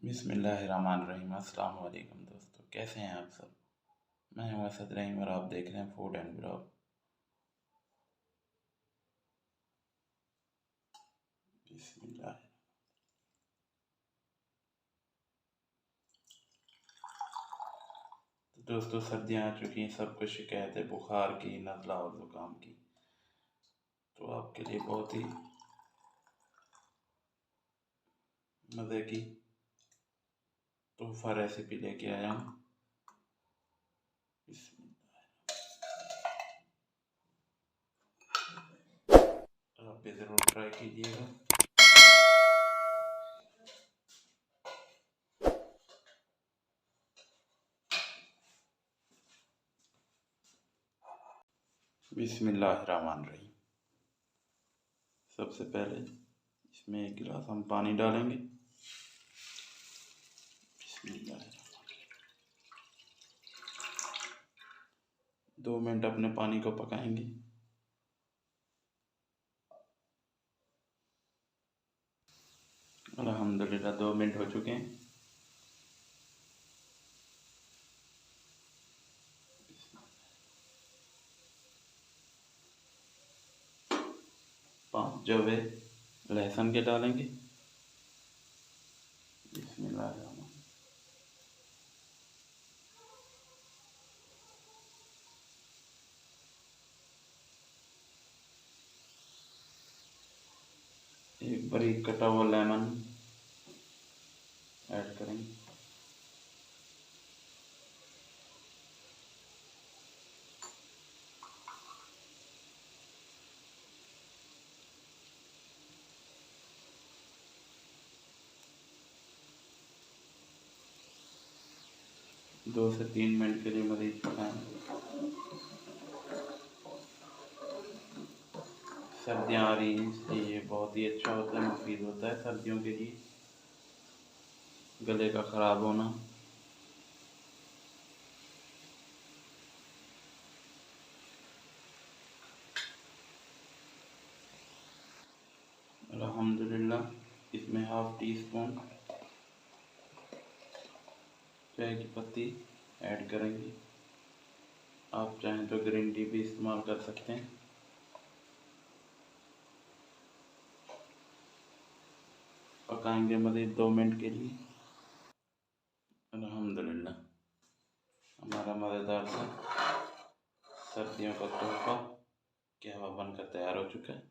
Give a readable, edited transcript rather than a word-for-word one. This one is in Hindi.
बिस्मिल्लाहिर्रहमानिर्रहीम। अस्सलाम वालेकुम दोस्तों, कैसे हैं आप सब। मैं हूं असद रहीम और आप देख रहे हैं फूड एंड ब्लॉग। बिस्मिल्लाह। तो दोस्तों, सर्दियां आ चुकी हैं, सबको शिकायत है बुखार की, नज़ला और ज़ुकाम की। तो आपके लिए बहुत ही मज़े की तोहफ़ा रेसिपी लेके आया हूँ। आप भी ज़रूर ट्राई कीजिएगा। बिस्मिल्लाहिर्रहमानिर्रहीम। सबसे पहले इसमें 1 गिलास हम पानी डालेंगे। बिस्मिल्लाह। 2 मिनट अपने पानी को पकाएंगे। अल्हम्दुलिल्लाह 2 मिनट हो चुके हैं। पाँच जवे लहसुन के डालेंगे। बिस्मिल्लाह। एक बारीक कटा हुआ लेमन ऐड करेंगे। दो से 3 मिनट के लिए मरीज पकाएंगे। सर्दियाँ आ रही हैं, इसलिए ये बहुत ही अच्छा होता है, मुफीद होता है सर्दियों के लिए। गले का ख़राब होना। अल्हम्दुलिल्लाह इसमें ½ टी स्पून चाय की पत्ती ऐड करेंगे। आप चाहें तो ग्रीन टी भी इस्तेमाल कर सकते हैं। पकाएंगे मज़ीद 2 मिनट के लिए। अल्हम्दुलिल्लाह हमारा मज़ेदार सा सर्दियों का तोहफ़ा कहवा बनकर तैयार हो चुका है।